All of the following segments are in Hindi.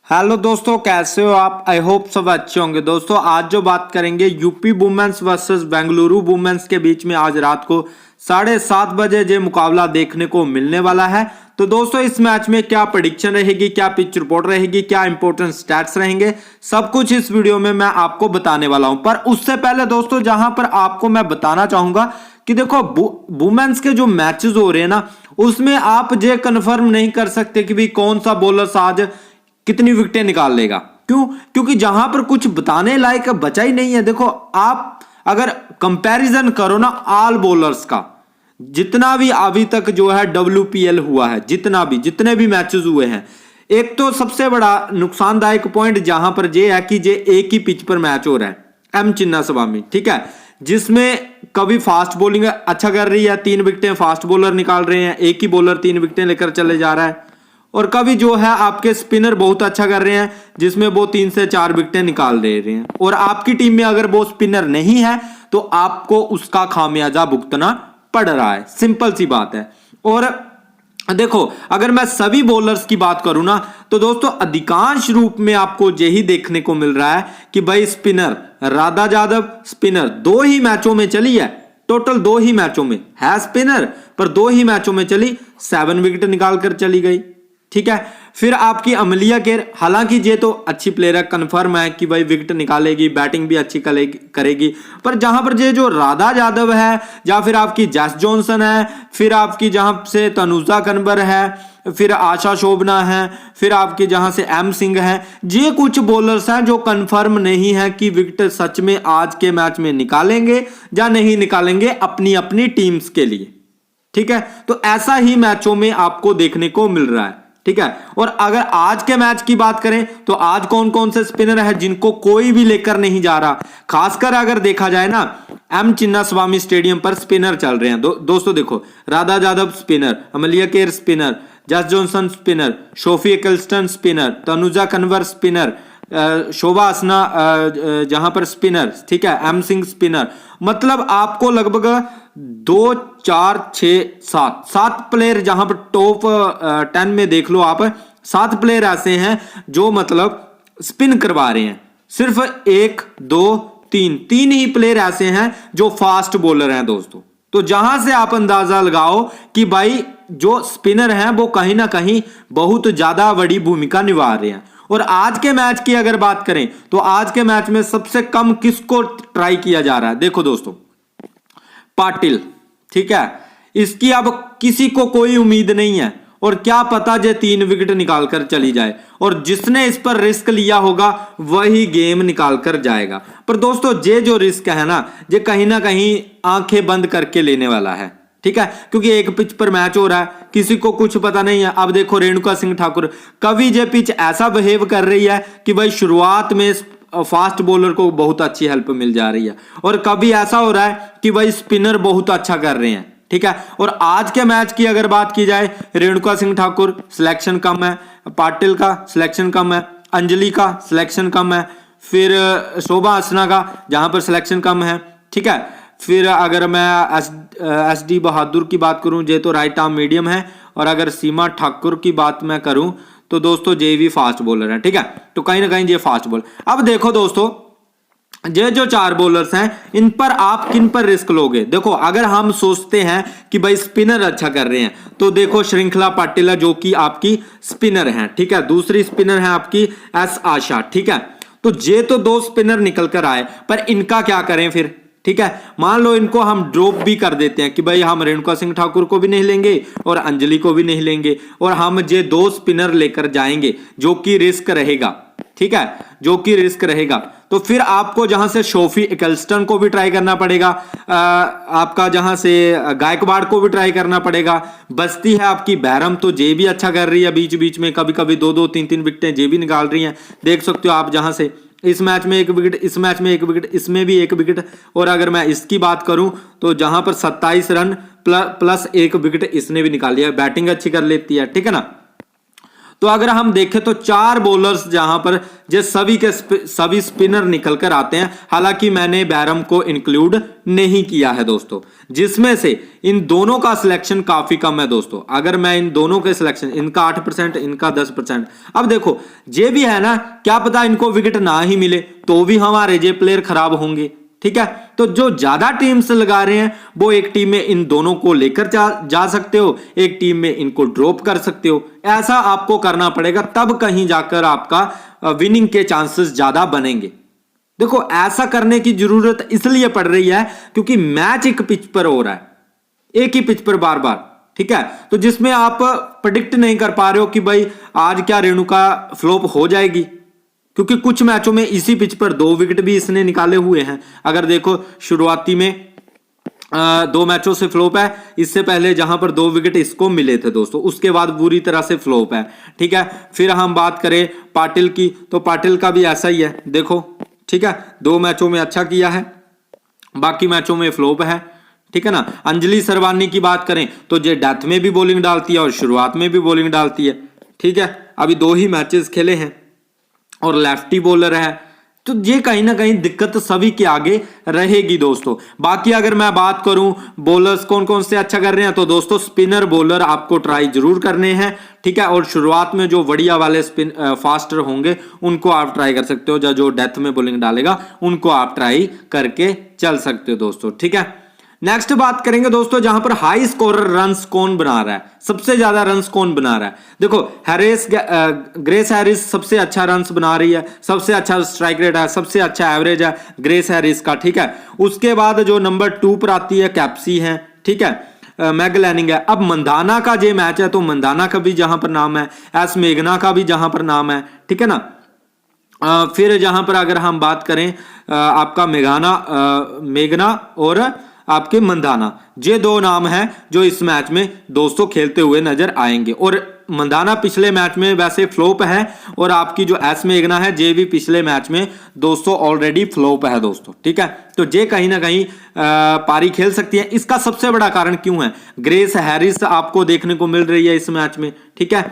हेलो दोस्तों, कैसे हो आप। आई होप सब अच्छे होंगे। दोस्तों आज जो बात करेंगे UP women's versus Bengaluru women's के बीच में आज रात को 7:30 बजे जो मुकाबला देखने को मिलने वाला है। तो दोस्तों इस मैच में क्या प्रेडिक्शन रहेगी, क्या पिच रिपोर्ट रहेगी, क्या इंपॉर्टेंट स्टैट्स रहेंगे, सब कुछ इस वीडियो में मैं आपको बताने वाला हूं। पर उससे पहले दोस्तों जहां पर आपको मैं बताना चाहूंगा कि देखो वुमेन्स के जो मैचेस हो रहे हैं ना, उसमें आप ये कंफर्म नहीं कर सकते कि भाई कौन सा बॉलर आज कितनी विकेटें निकाल लेगा। क्यों? क्योंकि जहां पर कुछ बताने लायक बचा ही नहीं है। देखो आप अगर कंपैरिजन करो ना ऑल बॉलर्स का, जितना भी अभी तक जो है WPL हुआ है, जितने भी मैचेस हुए हैं, एक तो सबसे बड़ा नुकसानदायक पॉइंट जहां पर ये है कि ये एक ही पिच पर मैच हो रहा है, एम चिन्नास्वामी, ठीक है, जिसमें कभी फास्ट बॉलिंग अच्छा कर रही है, 3 विकेटें फास्ट बॉलर निकाल रहे हैं, एक ही बॉलर 3 विकेटें लेकर चले जा रहा है, और कभी जो है आपके स्पिनर बहुत अच्छा कर रहे हैं जिसमें वो 3 से 4 विकेटें निकाल दे रहे हैं। और आपकी टीम में अगर वो स्पिनर नहीं है तो आपको उसका खामियाजा भुगतना पड़ रहा है, सिंपल सी बात है। और देखो अगर मैं सभी बॉलर्स की बात करूं ना, तो दोस्तों अधिकांश रूप में आपको यही देखने को मिल रहा है कि भाई स्पिनर राधा यादव स्पिनर 2 ही मैचों में चली है, टोटल 2 ही मैचों में है स्पिनर, पर 2 ही मैचों में चली 7 विकेट निकाल कर चली गई, ठीक है। फिर आपकी अमलिया केर, हालांकि ये तो अच्छी प्लेयर है, कन्फर्म है कि भाई विकेट निकालेगी, बैटिंग भी अच्छी करेगी, पर जहां पर ये जो राधा यादव है, या फिर आपकी जैस जॉनसन है, फिर आपकी जहां से तनुजा कनवर है, फिर आशा शोभना है, फिर आपकी जहां से एम सिंह है, ये कुछ बॉलर्स हैं जो कंफर्म नहीं है कि विकेट सच में आज के मैच में निकालेंगे या नहीं निकालेंगे अपनी अपनी टीम्स के लिए, ठीक है। तो ऐसा ही मैचों में आपको देखने को मिल रहा है, ठीक है। और अगर आज के मैच की बात करें तो आज कौन कौन से स्पिनर है जिनको कोई भी लेकर नहीं जा रहा, खासकर अगर देखा जाए ना, एम चिन्नास्वामी स्टेडियम पर स्पिनर चल रहे हैं। दोस्तों देखो, Radha Yadav spinner, अमलिया Kerr spinner, Jess Jonassen spinner, Sophie Ecclestone spinner, Tanuja Kanwar spinner, Shobha असना जहां पर स्पिनर, ठीक है, एम सिंह स्पिनर। मतलब आपको लगभग 2 4 6 7 प्लेयर, जहां पर टॉप 10 में देख लो आप, 7 प्लेयर ऐसे हैं जो मतलब स्पिन करवा रहे हैं। सिर्फ 1 2 3 ही प्लेयर ऐसे हैं जो फास्ट बॉलर हैं दोस्तों। तो जहां से आप अंदाजा लगाओ कि भाई जो स्पिनर हैं वो कहीं ना कहीं बहुत ज्यादा बड़ी भूमिका निभा रहे हैं। और आज के मैच की अगर बात करें तो आज के मैच में सबसे कम किसको ट्राई किया जा रहा है, देखो दोस्तों, पाटिल, ठीक है, इसकी अब किसी को कोई उम्मीद नहीं है, और क्या पता जे 3 विकेट निकाल कर चली जाए, और जिसने इस पर रिस्क लिया होगा वही गेम निकाल कर जाएगा। पर दोस्तों ये जो रिस्क है ना, ये कहीं ना कहीं आंखें बंद करके लेने वाला है, ठीक है, क्योंकि एक पिच पर मैच हो रहा है, किसी को कुछ पता नहीं है। अब देखो रेणुका सिंह ठाकुर, कभी ये पिच ऐसा बिहेव कर रही है कि भाई शुरुआत में फास्ट बॉलर को बहुत अच्छी हेल्प मिल जा रही है, और कभी ऐसा हो रहा है कि भाई स्पिनर बहुत अच्छा कर रहे हैं, ठीक है। और आज के मैच की अगर बात की जाए, रेणुका सिंह ठाकुर सिलेक्शन कम है, पाटिल का सिलेक्शन कम है, अंजलि का सिलेक्शन कम है, फिर शोभा असना का जहां पर सिलेक्शन कम है, ठीक है। फिर अगर मैं SD बहादुर की बात करूं, ये तो राइट आर्म मीडियम है, और अगर सीमा ठाकुर की बात मैं करूं तो दोस्तों ये भी फास्ट बॉलर है, ठीक है। तो कहीं ना कहीं ये फास्ट बॉलर। अब देखो दोस्तों, ये जो 4 बॉलर्स हैं इन पर आप किन पर रिस्क लोगे। देखो अगर हम सोचते हैं कि भाई स्पिनर अच्छा कर रहे हैं, तो देखो श्रृंखला पाटिल जो कि आपकी स्पिनर हैं, ठीक है, दूसरी स्पिनर है आपकी S आशा, ठीक है। तो ये तो 2 स्पिनर निकल कर आए, पर इनका क्या करें फिर, ठीक है। मान लो इनको हम ड्रॉप भी कर देते हैं कि भाई हम रेणुका सिंह ठाकुर को भी नहीं लेंगे और अंजलि को भी नहीं लेंगे, और हम ये 2 स्पिनर लेकर जाएंगे जो कि रिस्क रहेगा, ठीक है, जो कि रिस्क रहेगा। तो फिर आपको जहां से सोफी एक्लस्टन को भी ट्राई करना पड़ेगा, आपका जहां से गायकवाड़ को भी ट्राई करना पड़ेगा, बस्ती है आपकी बैरम, तो जे भी अच्छा कर रही है, बीच बीच में कभी कभी 2 2 3 3 विकेटें जे भी निकाल रही हैं, देख सकते हो आप। जहां से इस मैच में 1 विकेट, इस मैच में 1 विकेट, इसमें भी 1 विकेट, और अगर मैं इसकी बात करूं तो जहां पर 27 रन प्लस 1 विकेट इसने भी निकाल लिया, बैटिंग अच्छी कर लेती है, ठीक है ना। तो अगर हम देखें तो 4 बॉलर्स जहां पर जो सभी के सभी स्पिनर निकल कर आते हैं, हालांकि मैंने बैरम को इंक्लूड नहीं किया है दोस्तों, जिसमें से इन दोनों का सिलेक्शन काफी कम है दोस्तों। अगर मैं इन दोनों के सिलेक्शन, इनका 8%, इनका 10%, अब देखो ये भी है ना, क्या पता इनको विकेट ना ही मिले तो भी हमारे ये प्लेयर खराब होंगे, ठीक है। तो जो ज्यादा टीम्स लगा रहे हैं वो एक टीम में इन दोनों को लेकर जा सकते हो, एक टीम में इनको ड्रॉप कर सकते हो, ऐसा आपको करना पड़ेगा, तब कहीं जाकर आपका विनिंग के चांसेस ज्यादा बनेंगे। देखो ऐसा करने की जरूरत इसलिए पड़ रही है क्योंकि मैच एक पिच पर हो रहा है, एक ही पिच पर बार बार, ठीक है। तो जिसमें आप प्रेडिक्ट नहीं कर पा रहे हो कि भाई आज क्या रेणुका फ्लॉप हो जाएगी, क्योंकि कुछ मैचों में इसी पिच पर 2 विकेट भी इसने निकाले हुए हैं। अगर देखो शुरुआती में 2 मैचों से फ्लॉप है, इससे पहले जहां पर 2 विकेट इसको मिले थे दोस्तों, उसके बाद बुरी तरह से फ्लॉप है, ठीक है। फिर हम बात करें पाटिल की, तो पाटिल का भी ऐसा ही है, देखो, ठीक है, 2 मैचों में अच्छा किया है, बाकी मैचों में फ्लॉप है, ठीक है ना। अंजलि सरवानी की बात करें तो ये डेथ में भी बॉलिंग डालती है और शुरुआत में भी बॉलिंग डालती है, ठीक है। अभी 2 ही मैचेस खेले हैं और लेफ्टी बॉलर है, तो ये कहीं ना कहीं दिक्कत सभी के आगे रहेगी दोस्तों। बाकी अगर मैं बात करूं बॉलर्स कौन कौन से अच्छा कर रहे हैं, तो दोस्तों स्पिनर बॉलर आपको ट्राई जरूर करने हैं, ठीक है। और शुरुआत में जो बढ़िया वाले स्पिन फास्टर होंगे उनको आप ट्राई कर सकते हो, जो डेथ में बॉलिंग डालेगा उनको आप ट्राई करके चल सकते हो दोस्तों, ठीक है। नेक्स्ट बात करेंगे दोस्तों जहां पर हाई स्कोरर रन्स कौन बना रहा है, सबसे ज्यादा रन्स कौन बना रहा है। देखो ग्रेस हैरिस सबसे अच्छा रन्स बना रही है, सबसे अच्छा स्ट्राइक रेट है, सबसे अच्छा एवरेज है ग्रेस हैरिस का, ठीक है। उसके बाद जो नंबर 2 पर आती है कैप्सी है, ठीक है, मैग लैनिंग है। अब मंदाना का जो मैच है तो मंदाना का भी जहां पर नाम है, एस मेघना का भी जहां पर नाम है, ठीक है ना। फिर जहां पर अगर हम बात करें आपका मेघना और आपके मंदाना, ये 2 नाम हैं जो इस मैच में दोस्तों खेलते हुए नजर आएंगे। और मंदाना पिछले मैच में वैसे फ्लॉप है और आपकी जो एस मेघना है ये भी पिछले मैच में दोस्तों ऑलरेडी फ्लॉप है दोस्तों, ठीक है। तो ये कहीं ना कहीं पारी खेल सकती है। इसका सबसे बड़ा कारण क्यों है, ग्रेस हैरिस आपको देखने को मिल रही है इस मैच में, ठीक है।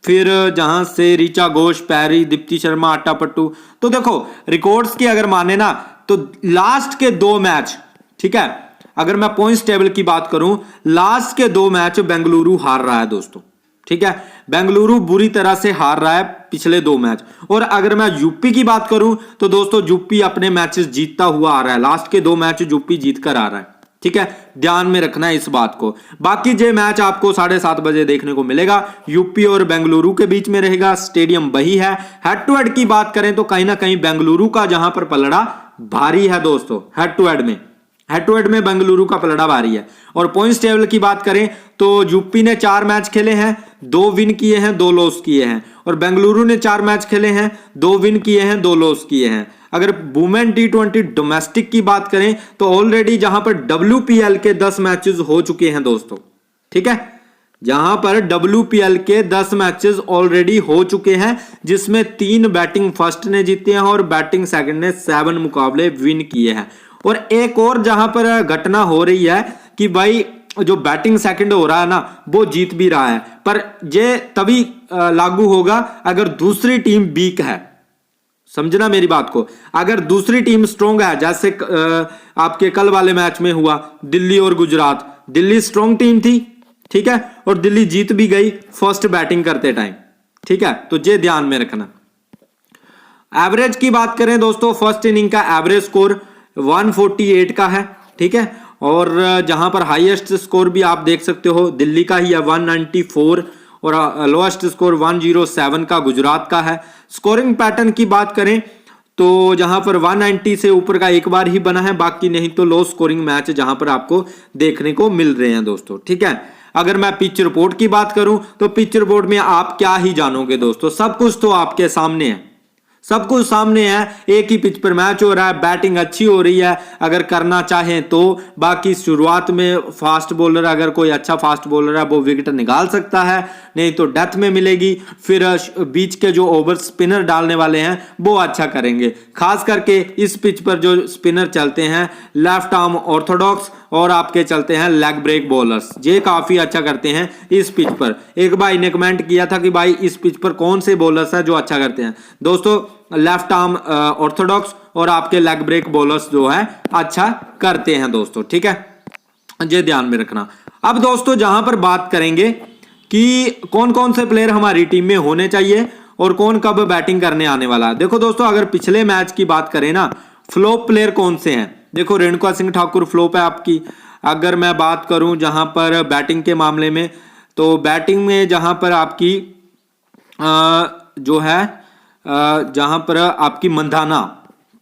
फिर जहां से ऋचा घोष, पैरी, दीप्ति शर्मा, अट्टापट्टू, तो देखो रिकॉर्ड्स की अगर माने ना तो लास्ट के 2 मैच, ठीक है, अगर मैं पॉइंट्स टेबल की बात करूं, लास्ट के 2 मैच बेंगलुरु हार रहा है दोस्तों, ठीक है। बेंगलुरु बुरी तरह से हार रहा है पिछले 2 मैच। और अगर मैं यूपी की बात करूं तो दोस्तों यूपी अपने मैचेस जीतता हुआ आ रहा है, लास्ट के 2 मैच यूपी जीत कर आ रहा है, ठीक है। ध्यान में रखना है इस बात को। बाकी ये मैच आपको 7:30 बजे देखने को मिलेगा, यूपी और बेंगलुरु के बीच में रहेगा, स्टेडियम वही है। हेड टू हेड की बात करें तो कहीं ना कहीं बेंगलुरु का जहां पर पलड़ा भारी है दोस्तों, हेड टू हेड में बेंगलुरु का पलड़ा भारी है। और पॉइंट्स टेबल की बात करें तो यूपी ने 4 मैच खेले हैं, 2 विन किए हैं, 2 लॉस किए हैं। और बेंगलुरु ने 4 मैच खेले हैं, 2 विन किए हैं, 2 लॉस किए हैं। अगर वुमेन T20 डोमेस्टिक की बात करें तो ऑलरेडी जहां पर WPL के 10 मैचेस हो चुके हैं दोस्तों, ठीक है, जहां पर WPL के 10 मैचेस ऑलरेडी हो चुके हैं, जिसमें 3 बैटिंग फर्स्ट ने जीते हैं और बैटिंग सेकंड ने 7 मुकाबले विन किए हैं। और एक और जहां पर घटना हो रही है कि भाई जो बैटिंग सेकंड हो रहा है ना वो जीत भी रहा है, पर ये तभी लागू होगा अगर दूसरी टीम वीक है, समझना मेरी बात को। अगर दूसरी टीम स्ट्रॉन्ग है, जैसे आपके कल वाले मैच में हुआ दिल्ली और गुजरात, दिल्ली स्ट्रॉन्ग टीम थी, ठीक है, और दिल्ली जीत भी गई फर्स्ट बैटिंग करते टाइम, ठीक है। तो ये ध्यान में रखना। एवरेज की बात करें दोस्तों, फर्स्ट इनिंग का एवरेज स्कोर 148 का है, ठीक है। और जहां पर हाईएस्ट स्कोर भी आप देख सकते हो दिल्ली का ही है 194 और लोएस्ट स्कोर 107 का गुजरात का है। स्कोरिंग पैटर्न की बात करें तो जहां पर 190 से ऊपर का एक बार ही बना है, बाकी नहीं तो लो स्कोरिंग मैच जहां पर आपको देखने को मिल रहे हैं दोस्तों, ठीक है। अगर मैं पिच रिपोर्ट की बात करूं तो पिच रिपोर्ट में आप क्या ही जानोगे दोस्तों, सब कुछ तो आपके सामने है, सब कुछ सामने है। एक ही पिच पर मैच हो रहा है, बैटिंग अच्छी हो रही है अगर करना चाहें तो। बाकी शुरुआत में फास्ट बॉलर, अगर कोई अच्छा फास्ट बॉलर है वो विकेट निकाल सकता है, नहीं तो डेथ में मिलेगी। फिर बीच के जो ओवर स्पिनर डालने वाले हैं वो अच्छा करेंगे। खास करके इस पिच पर जो स्पिनर चलते हैं लेफ्ट आर्म ऑर्थोडॉक्स और आपके चलते हैं लेग ब्रेक बॉलर्स, ये काफी अच्छा करते हैं इस पिच पर। एक भाई ने कमेंट किया था कि भाई इस पिच पर कौन से बॉलर्स है जो अच्छा करते हैं। दोस्तों लेफ्ट आर्म ऑर्थोडॉक्स और आपके लेग ब्रेक बॉलर्स जो है अच्छा करते हैं दोस्तों, ठीक है, ये ध्यान में रखना। अब दोस्तों जहां पर बात करेंगे कि कौन कौन से प्लेयर हमारी टीम में होने चाहिए और कौन कब बैटिंग करने आने वाला है। देखो दोस्तों अगर पिछले मैच की बात करें ना, फ्लॉप प्लेयर कौन से हैं, देखो रेणुका सिंह ठाकुर फ्लॉप है आपकी। अगर मैं बात करूं जहां पर बैटिंग के मामले में, तो बैटिंग में जहां पर आपकी जो है जहां पर आपकी मंधाना,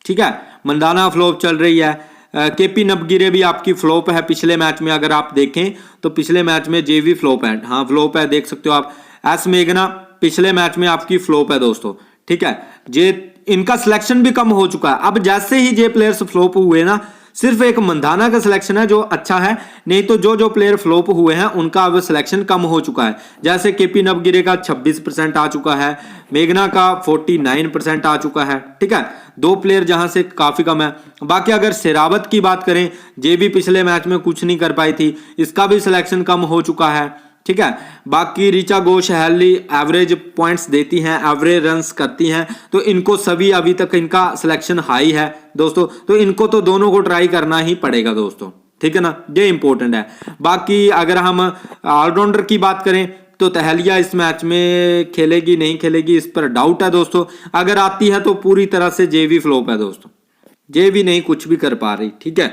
ठीक है, मंधाना फ्लॉप चल रही है। केपी नबगिरे भी आपकी फ्लॉप है पिछले मैच में। अगर आप देखें तो पिछले मैच में जेवी फ्लॉप है, हाँ फ्लॉप है, देख सकते हो आप। एस मेघना पिछले मैच में आपकी फ्लॉप है दोस्तों, ठीक है, जे इनका सिलेक्शन भी कम हो चुका है। अब जैसे ही जे प्लेयर्स फ्लॉप हुए ना, सिर्फ एक मंधाना का सिलेक्शन है जो अच्छा है, नहीं तो जो जो प्लेयर फ्लॉप हुए हैं उनका अब सिलेक्शन कम हो चुका है। जैसे केपी नबगिरे का 26% आ चुका है, मेघना का 49% आ चुका है, ठीक है, दो प्लेयर जहां से काफी कम है। बाकी अगर शेरावत की बात करें, जे भी पिछले मैच में कुछ नहीं कर पाई थी, इसका भी सिलेक्शन कम हो चुका है, ठीक है। बाकी Richa Ghosh Hayley average points देती हैं, एवरेज रन्स करती हैं, तो इनको सभी अभी तक इनका सिलेक्शन हाई है दोस्तों, तो इनको तो दोनों को ट्राई करना ही पड़ेगा दोस्तों, ठीक है ना, ये इंपॉर्टेंट है। बाकी अगर हम ऑलराउंडर की बात करें तो तहलिया इस मैच में खेलेगी नहीं खेलेगी इस पर डाउट है दोस्तों। अगर आती है तो पूरी तरह से जेवी फ्लॉप है दोस्तों, जेवी नहीं कुछ भी कर पा रही, ठीक है,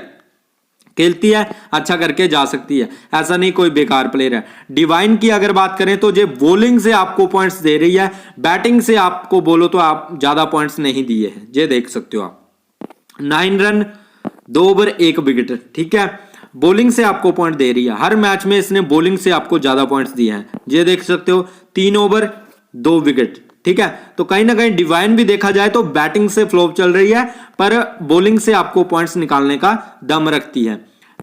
खेलती है अच्छा करके जा सकती है, ऐसा नहीं कोई बेकार प्लेयर है। डिवाइन की अगर बात करें तो ये बॉलिंग से आपको पॉइंट्स दे रही है, बैटिंग से आपको बोलो तो आप ज्यादा पॉइंट्स नहीं दिए हैं, ये देख सकते हो आप। 9 रन 2 ओवर 1 विकेट, ठीक है, बॉलिंग से आपको पॉइंट दे रही है। हर मैच में इसने बॉलिंग से आपको ज्यादा पॉइंट्स दिए हैं, ये देख सकते हो, 3 ओवर 2 विकेट, ठीक है। तो कहीं ना कहीं डिवाइन भी देखा जाए तो बैटिंग से फ्लॉप चल रही है, पर बॉलिंग से आपको पॉइंट्स निकालने का दम रखती है।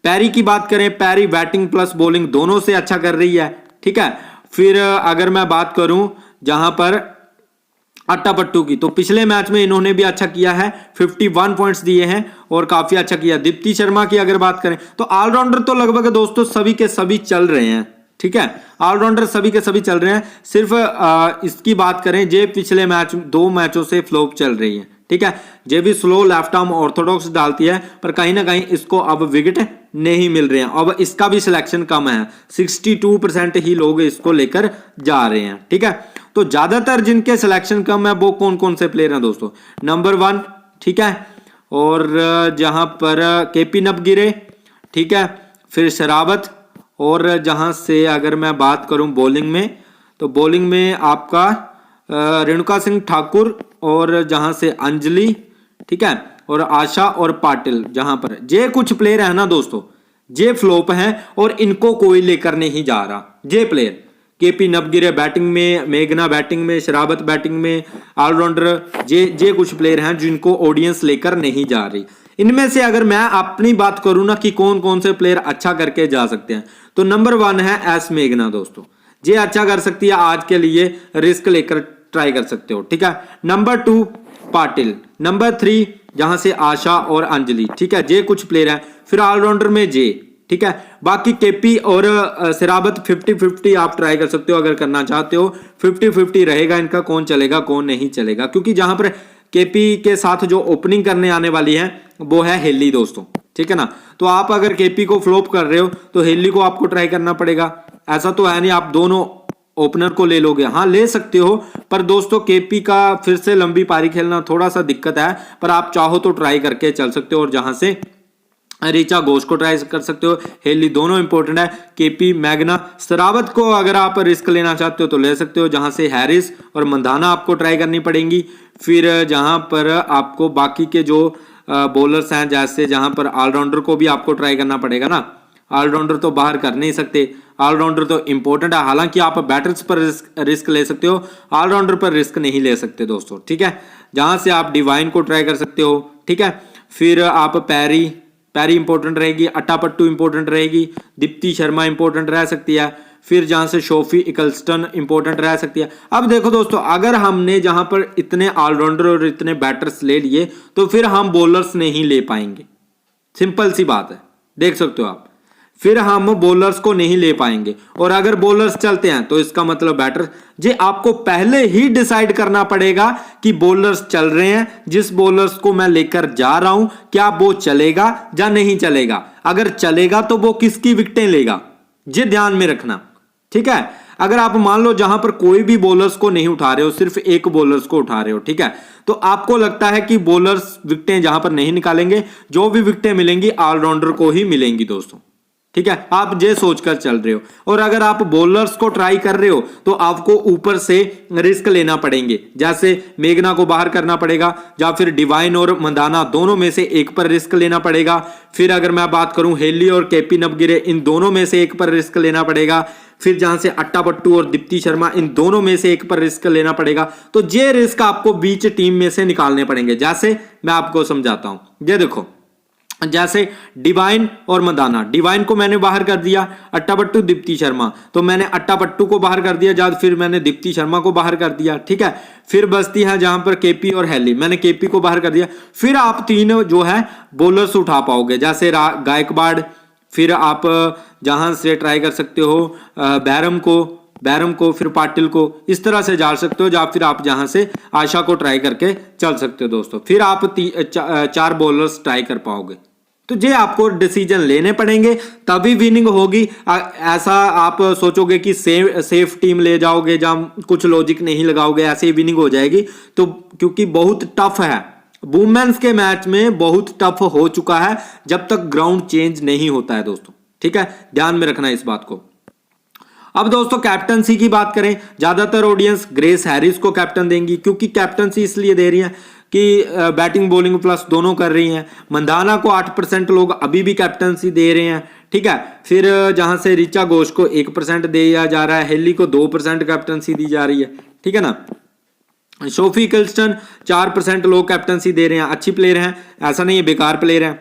पैरी की बात करें, पैरी बैटिंग प्लस बॉलिंग दोनों से अच्छा कर रही है, ठीक है। फिर अगर मैं बात करूं जहां पर अट्टापट्टू की, तो पिछले मैच में इन्होंने भी अच्छा किया है, 51 पॉइंट्स दिए हैं और काफी अच्छा किया। दीप्ति शर्मा की अगर बात करें तो ऑलराउंडर तो लगभग दोस्तों सभी के सभी चल रहे हैं, ठीक है, ऑलराउंडर सभी के सभी चल रहे हैं। सिर्फ इसकी बात करें, जे पिछले मैच 2 मैचों से फ्लॉप चल रही है, ठीक है, जे भी स्लो लेफ्ट आर्म ऑर्थोडॉक्स डालती है, पर कहीं ना कहीं इसको अब विकेट नहीं मिल रहे हैं। अब इसका भी सिलेक्शन कम है, 62% ही लोग इसको लेकर जा रहे हैं, ठीक है। तो ज्यादातर जिनके सिलेक्शन कम है वो कौन कौन से प्लेयर हैं दोस्तों, नंबर 1, ठीक है, और जहां पर केपी नबगिरे, ठीक है, फिर शरावत, और जहां से अगर मैं बात करूं बॉलिंग में, तो बॉलिंग में आपका रेणुका सिंह ठाकुर और जहां से अंजलि, ठीक है, और आशा और पाटिल, जहां पर जे कुछ प्लेयर है ना दोस्तों, जे फ्लॉप हैं और इनको कोई लेकर नहीं जा रहा। जे प्लेयर केपी नबगिरे बैटिंग में, मेघना बैटिंग में, शरावत बैटिंग में, ऑलराउंडर, जे कुछ प्लेयर हैं जिनको ऑडियंस लेकर नहीं जा रही। इनमें से अगर मैं अपनी बात करूं ना कि कौन कौन से प्लेयर अच्छा करके जा सकते हैं, तो नंबर 1 है एस मेघना दोस्तों, जे अच्छा कर सकती है, आज के लिए रिस्क लेकर ट्राई कर सकते हो, ठीक है। नंबर 2 पाटिल, नंबर 3 जहां से आशा और अंजलि, ठीक है, जे कुछ प्लेयर है। फिर ऑलराउंडर में जे, ठीक है, बाकी केपी और शरावत 50-50 आप ट्राई कर सकते हो अगर करना चाहते हो। 50-50 रहेगा इनका, कौन चलेगा कौन नहीं चलेगा, क्योंकि जहां पर केपी के साथ जो ओपनिंग करने आने वाली है वो है हेली दोस्तों, ठीक है ना। तो आप अगर केपी को फ्लॉप कर रहे हो तो हेली को आपको ट्राई करना पड़ेगा। ऐसा तो है नहीं आप दोनों ओपनर को ले लोगे, हाँ ले सकते हो, पर दोस्तों केपी का फिर से लंबी पारी खेलना थोड़ा सा दिक्कत है, पर आप चाहो तो ट्राई करके चल सकते हो, और जहां से ऋचा घोष को ट्राई कर सकते हो, हेली, दोनों इंपॉर्टेंट है। केपी, मैग्ना, शरावत को अगर आप रिस्क लेना चाहते हो तो ले सकते हो, जहां से हैरिस और मंधाना आपको ट्राई करनी पड़ेंगी। फिर जहां पर आपको बाकी के जो बॉलर्स हैं, जैसे जहां पर ऑलराउंडर को भी आपको ट्राई करना पड़ेगा ना, ऑलराउंडर तो बाहर कर नहीं सकते, ऑलराउंडर तो इंपॉर्टेंट है। हालांकि आप बैटर्स पर रिस्क ले सकते हो, ऑलराउंडर पर रिस्क नहीं ले सकते दोस्तों, ठीक है। जहां से आप डिवाइन को ट्राई कर सकते हो, ठीक है। फिर आप पैरी इंपॉर्टेंट रहेगी, अट्टापट्टू इंपॉर्टेंट रहेगी, दीप्ति शर्मा इंपॉर्टेंट रह सकती है। फिर जहां से सोफी इकल्स्टन इंपॉर्टेंट रह सकती है। अब देखो दोस्तों, अगर हमने जहां पर इतने ऑलराउंडर और इतने बैटर्स ले लिए तो फिर हम बॉलर्स नहीं ले पाएंगे। सिंपल सी बात है, देख सकते हो आप, फिर हम बॉलर्स को नहीं ले पाएंगे। और अगर बॉलर्स चलते हैं तो इसका मतलब बैटर जे आपको पहले ही डिसाइड करना पड़ेगा कि बॉलर्स चल रहे हैं, जिस बॉलर्स को मैं लेकर जा रहा हूं क्या वो चलेगा या नहीं चलेगा। अगर चलेगा तो वो किसकी विकेटें लेगा, ये ध्यान में रखना, ठीक है। अगर आप मान लो जहां पर कोई भी बॉलर्स को नहीं उठा रहे हो, सिर्फ एक बॉलर्स को उठा रहे हो, ठीक है, तो आपको लगता है कि बॉलर्स विकेटें जहां पर नहीं निकालेंगे, जो भी विकेटें मिलेंगी ऑलराउंडर को ही मिलेंगी दोस्तों, ठीक है, आप ये सोचकर चल रहे हो। और अगर आप बॉलर्स को ट्राई कर रहे हो तो आपको ऊपर से रिस्क लेना पड़ेंगे, जैसे मेघना को बाहर करना पड़ेगा या फिर डिवाइन और मंदाना दोनों में से एक पर रिस्क लेना पड़ेगा। फिर अगर मैं बात करूं हेली और केपी नवगिरे, इन दोनों में से एक पर रिस्क लेना पड़ेगा। फिर जहां से अट्टापट्टू और दीप्ति शर्मा, इन दोनों में से एक पर रिस्क लेना पड़ेगा। तो ये रिस्क आपको बीच टीम में से निकालने पड़ेंगे। जैसे मैं आपको समझाता हूं, ये देखो, जैसे डिवाइन और मंदाना, डिवाइन को मैंने बाहर कर दिया, अट्टापट्टू दीप्ति शर्मा, तो मैंने अट्टापट्टू को बाहर कर दिया, जब फिर मैंने दीप्ति शर्मा को बाहर कर दिया, ठीक है। फिर बचती है जहां पर केपी और हेली, मैंने केपी को बाहर कर दिया। फिर आप तीन जो है बॉलर्स उठा पाओगे, जैसे गायकवाड़, फिर आप जहां से ट्राई कर सकते हो बैरम को, फिर पाटिल को, इस तरह से जा सकते हो, या फिर आप जहां से आशा को ट्राई करके चल सकते हो दोस्तों। फिर आप चार बॉलर्स ट्राई कर पाओगे। तो ये आपको डिसीजन लेने पड़ेंगे, तभी विनिंग होगी। ऐसा आप सोचोगे कि सेफ टीम ले जाओगे, जहां कुछ लॉजिक नहीं लगाओगे, ऐसे ही विनिंग हो जाएगी, तो क्योंकि बहुत टफ है, वुमेन्स के मैच में बहुत टफ हो चुका है जब तक ग्राउंड चेंज नहीं होता है दोस्तों, ठीक है, ध्यान में रखना इस बात को। अब दोस्तों कैप्टनसी की बात करें, ज्यादातर ऑडियंस ग्रेस हैरिस को कैप्टन देंगी, क्योंकि कैप्टनसी इसलिए दे रही है कि बैटिंग बॉलिंग प्लस दोनों कर रही हैं। मंदाना को 8% लोग अभी भी कैप्टनसी दे रहे हैं, ठीक है। फिर जहां से ऋचा घोष को 1% दिया जा रहा है, हेली को 2% कैप्टनसी दी जा रही है, ठीक है ना। सोफी इकल्स्टन 4% लोग कैप्टनसी दे रहे हैं, अच्छी प्लेयर हैं, ऐसा नहीं है बेकार प्लेयर हैं।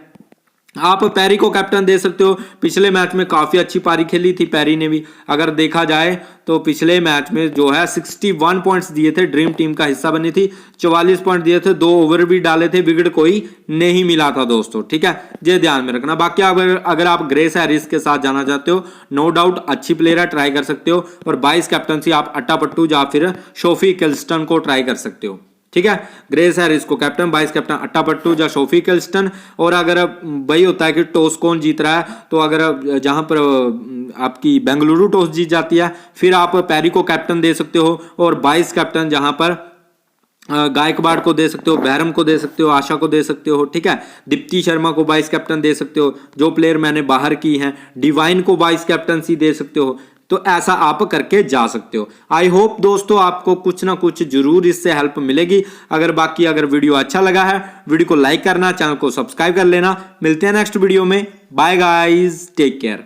आप पैरी को कैप्टन दे सकते हो, पिछले मैच में काफी अच्छी पारी खेली थी पैरी ने भी। अगर देखा जाए तो पिछले मैच में जो है 61 पॉइंट्स दिए थे, ड्रीम टीम का हिस्सा बनी थी, 44 पॉइंट दिए थे, 2 ओवर भी डाले थे, विकेट कोई नहीं मिला था दोस्तों, ठीक है, ये ध्यान में रखना। बाकी अगर आप ग्रेस हैरिस के साथ जाना चाहते हो, नो डाउट अच्छी प्लेयर है, ट्राई कर सकते हो। और 22 कैप्टनसी आप अट्टापट्टू या फिर सोफी इकल्स्टन को ट्राई कर सकते हो, ठीक है। ग्रेस हैरिस को कैप्टन, 22 कैप्टन अट्टापट्टू या सोफी इकल्स्टन। और अगर वही होता है कि टॉस कौन जीत रहा है, तो अगर जहां पर आपकी बेंगलुरु टॉस जीत जाती है, फिर आप पैरी को कैप्टन दे सकते हो। और 22 कैप्टन जहां पर गायकवाड़ को दे सकते हो, बैरम को दे सकते हो, आशा को दे सकते हो, ठीक है। दीप्ति शर्मा को 22 कैप्टन दे सकते हो, जो प्लेयर मैंने बाहर की हैं। डिवाइन को 22 कैप्टनसी दे सकते हो। तो ऐसा आप करके जा सकते हो। आई होप दोस्तों आपको कुछ ना कुछ जरूर इससे हेल्प मिलेगी। अगर वीडियो अच्छा लगा है, वीडियो को लाइक करना, चैनल को सब्सक्राइब कर लेना। मिलते हैं नेक्स्ट वीडियो में। Bye guys, take care.